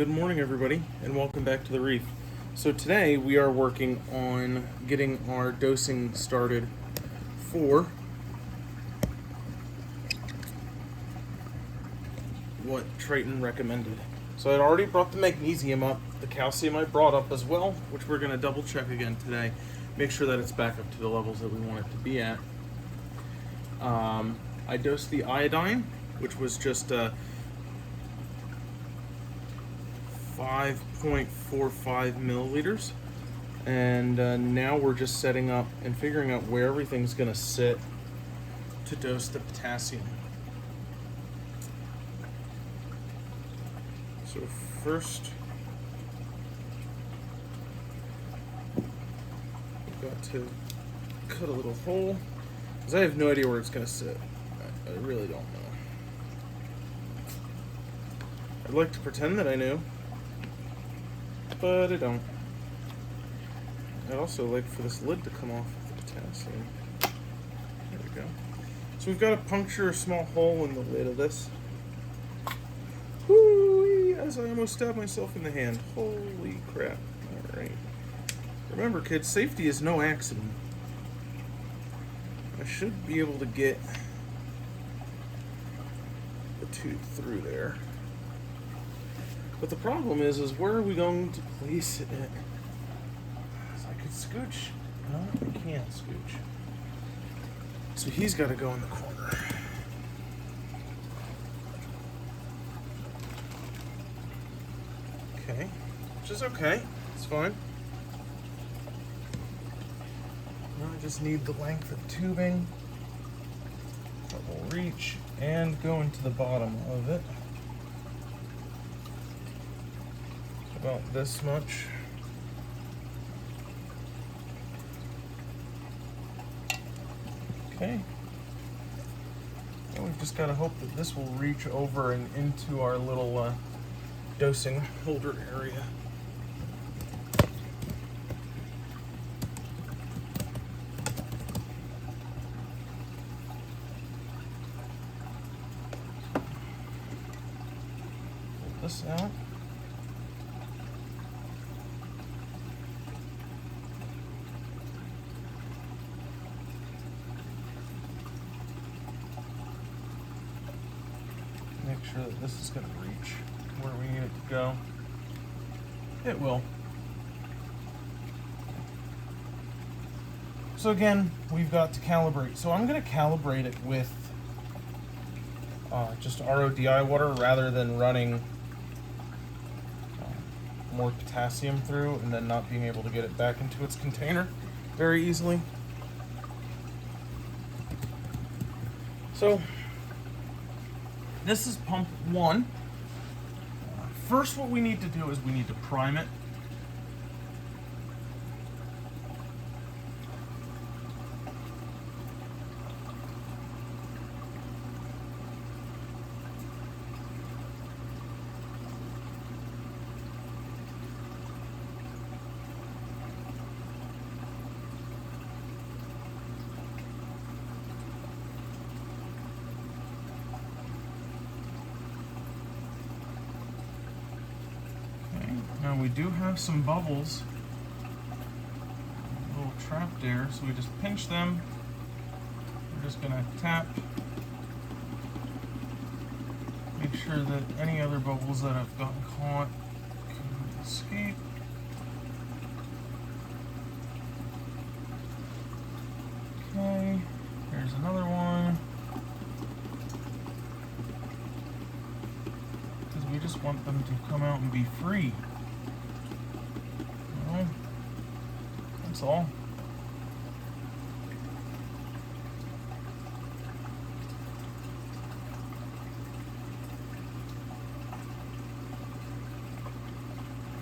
Good morning, everybody, and welcome back to the Reef. So today we are working on getting our dosing started for what Triton recommended. So I'd already brought the magnesium up, the calcium I brought up as well, which we're going to double check again today. Make sure that it's back up to the levels that we want it to be at. I dosed the iodine, which was just 5.45 milliliters, and now we're just setting up and figuring out where everything's going to sit to dose the potassium. So first, we've got to cut a little hole, because I have no idea where it's going to sit. I really don't know. I'd like to pretend that I knew, but I don't. I'd also like for this lid to come off of the potassium. There we go. So we've got to puncture a small hole in the lid of this. Whoo! As I almost stabbed myself in the hand. Holy crap. Alright. Remember, kids, safety is no accident. I should be able to get the tube through there. But the problem is where are we going to place it? So I could scooch. No, I can't scooch. So he's got to go in the corner. Okay, which is okay. It's fine. Now I just need the length of tubing that will reach and go into the bottom of it. About this much. Okay. Now we've just got to hope that this will reach over and into our little dosing holder area. Pull this out. Make sure that this is going to reach where we need it to go. It will. So again, we've got to calibrate. So I'm going to calibrate it with just RODI water rather than running more potassium through and then not being able to get it back into its container very easily. So this is pump 1. First, what we need to do is we need to prime it. Now we do have some bubbles, a little trapped there, so we just pinch them. We're just going to tap, make sure that any other bubbles that have gotten caught can escape. Okay, here's another one. Because we just want them to come out and be free. That's all.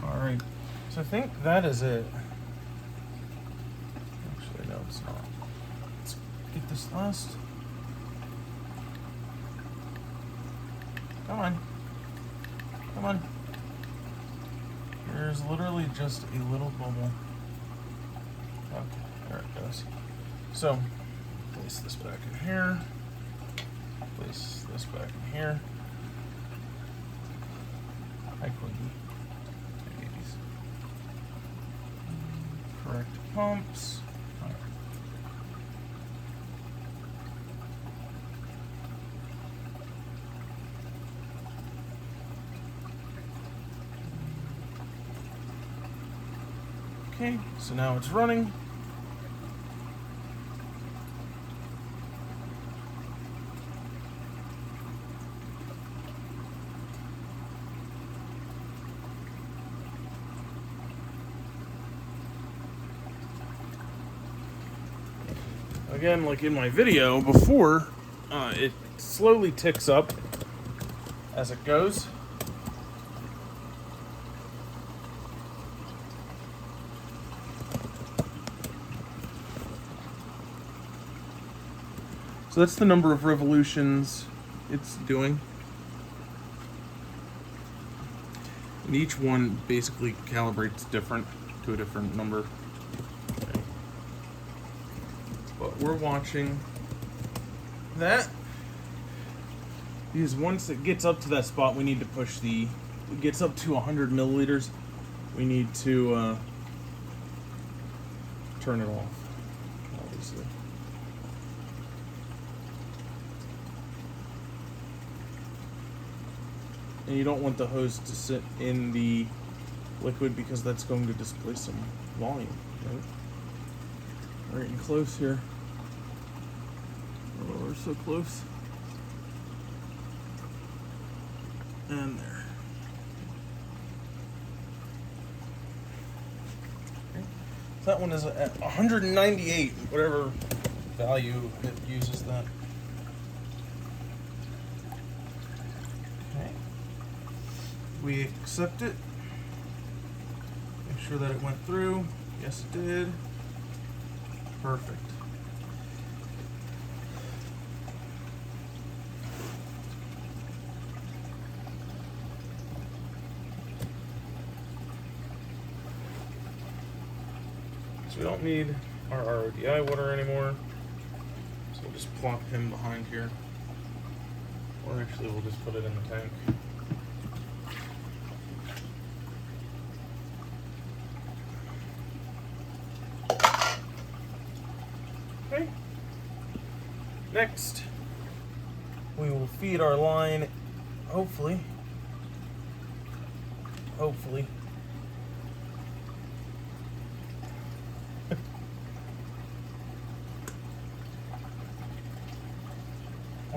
Alright, so I think that is it. Actually, no, it's not. Let's get this last. Come on. Come on. There's literally just a little bubble. Okay, there it goes. So, place this back in here. Place this back in here. Hi, Quiggy. Direct pumps. Okay, so now it's running. Again, like in my video before, it slowly ticks up as it goes. So that's the number of revolutions it's doing. And each one basically calibrates different to a different number. Okay. But we're watching that. Because once it gets up to that spot, we need to push it gets up to 100 milliliters, we need to turn it off, obviously. And you don't want the hose to sit in the liquid because that's going to displace some volume, right? We're getting close here. Oh, we're so close. And there. Okay. So that one is at 198, whatever value it uses that. Okay. We accept it. Make sure that it went through. Yes, it did. Perfect. So we don't need our RODI water anymore. So we'll just plop him behind here. Or actually we'll just put it in the tank. Okay. Next, we will feed our line, hopefully, or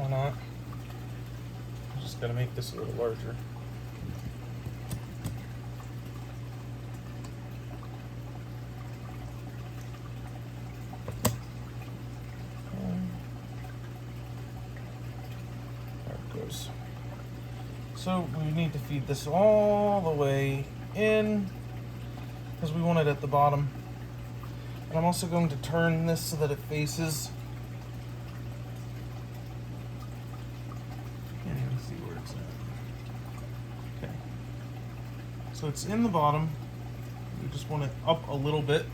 not. I'm just gonna make this a little larger. So we need to feed this all the way in because we want it at the bottom. And I'm also going to turn this so that it faces. Can't even see where it's at. Okay. So it's in the bottom. We just want it up a little bit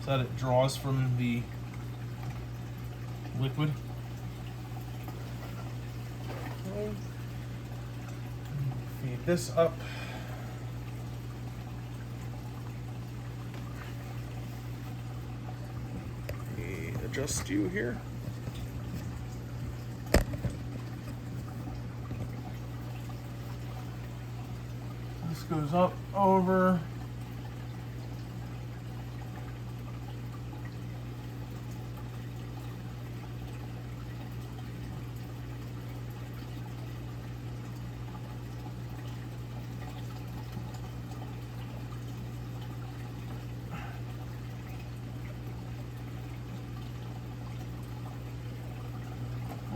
so that it draws from the liquid. Okay. Feed this up. Let me adjust you here. This goes up over.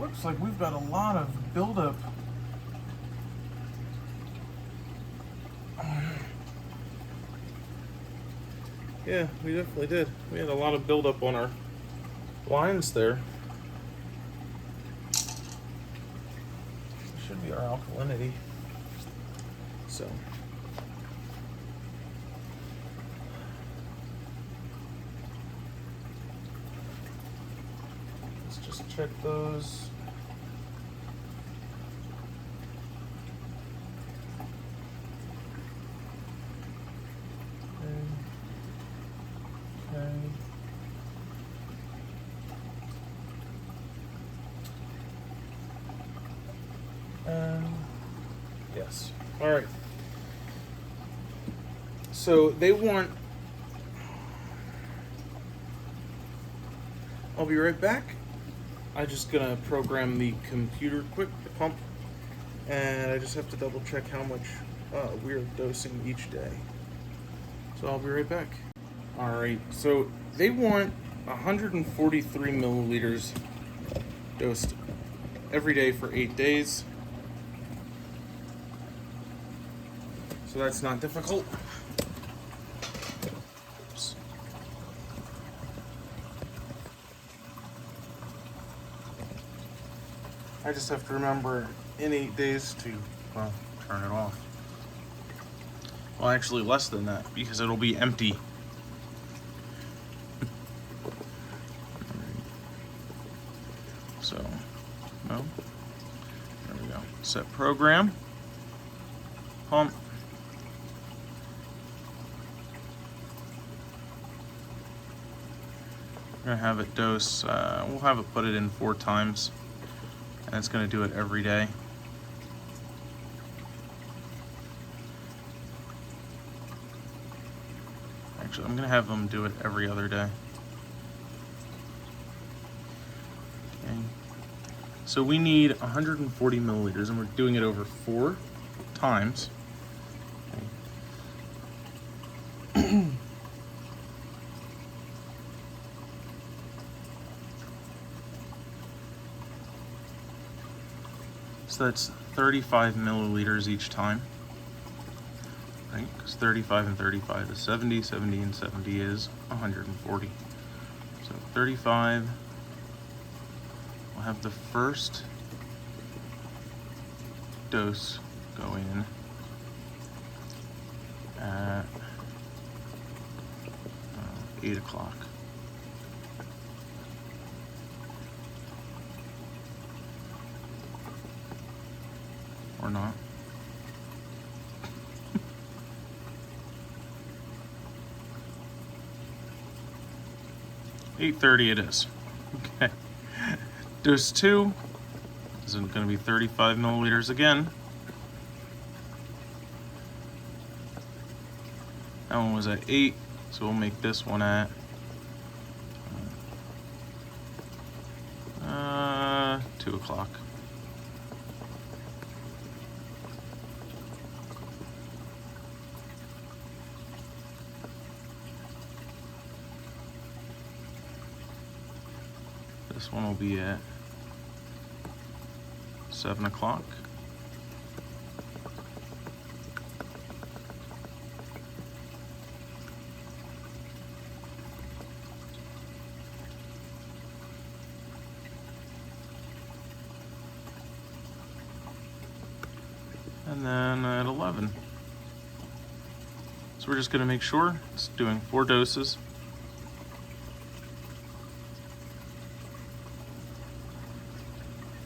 Looks like we've got a lot of buildup. Yeah, we definitely did. We had a lot of buildup on our lines there. Should be our alkalinity. So. Let's just check those. Okay. Yes. All right. So they want. I'll be right back. I'm just gonna program the computer quick, the pump, and I just have to double check how much we're dosing each day. So I'll be right back. All right. So they want 143 milliliters dosed every day for 8 days. So that's not difficult. Oops. I just have to remember in 8 days to, well, turn it off. Well, actually less than that because it'll be empty. So, no. There we go. Set program. Pump. We're gonna have it dose, we'll have it put it in 4 times, and it's gonna do it every day. Actually, I'm gonna have them do it every other day. Okay. So we need 140 milliliters, and we're doing it over 4 times. Okay. So that's 35 milliliters each time, right? Because 35 and 35 is 70, 70 and 70 is 140. So 35, we'll have the first dose go in at 8 o'clock. Or not. $8:30 it is. Okay. Dose 2 is going to be 35 milliliters again. That one was at 8, so we'll make this one at 2 o'clock. This one will be at 7 o'clock. And then at 11. So we're just going to make sure it's doing 4 doses.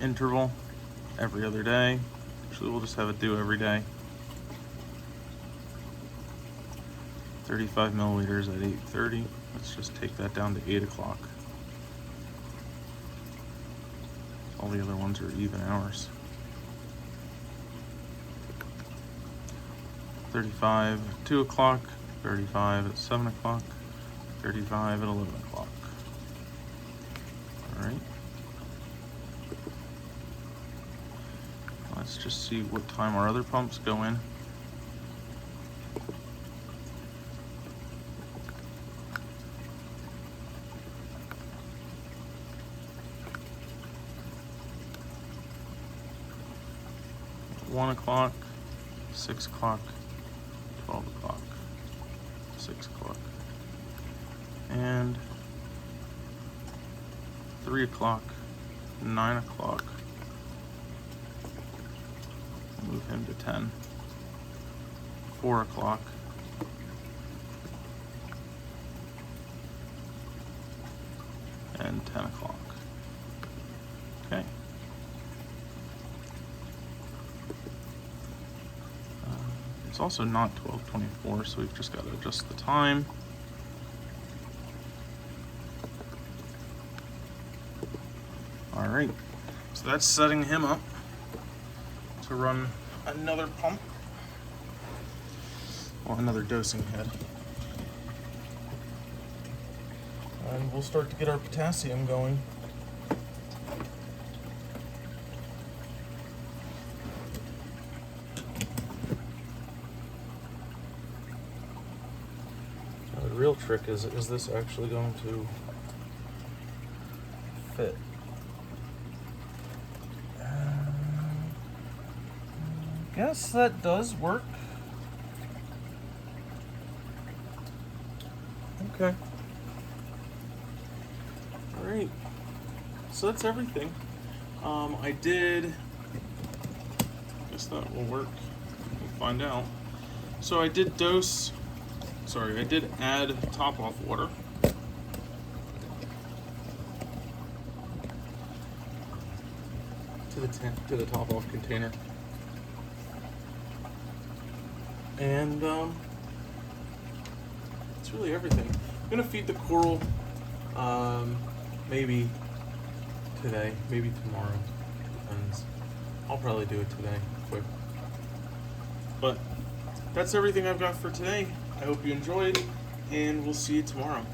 Interval every other day. Actually, we'll just have it do every day. 35 milliliters at 8:30. Let's just take that down to 8 o'clock. All the other ones are even hours. 35 at 2 o'clock, 35 at 7 o'clock, 35 at 11 o'clock. All right. Let's just see what time our other pumps go in. At 1 o'clock, 6 o'clock, 12 o'clock, 6 o'clock, and 3 o'clock, 9 o'clock. Move him to 10. 4 o'clock. And 10 o'clock. Okay. It's also not 12:24, so we've just got to adjust the time. Alright, so that's setting him up to run another pump. Well, another dosing head. And we'll start to get our potassium going. Now, the real trick is this actually going to fit? Guess that does work. Okay. Alright. So that's everything. I did... guess that will work. We'll find out. So I did I did add top-off water. To the top-off container. And that's really everything. I'm gonna feed the coral maybe today, maybe tomorrow. Depends. I'll probably do it today, quick. But that's everything I've got for today. I hope you enjoyed, and we'll see you tomorrow.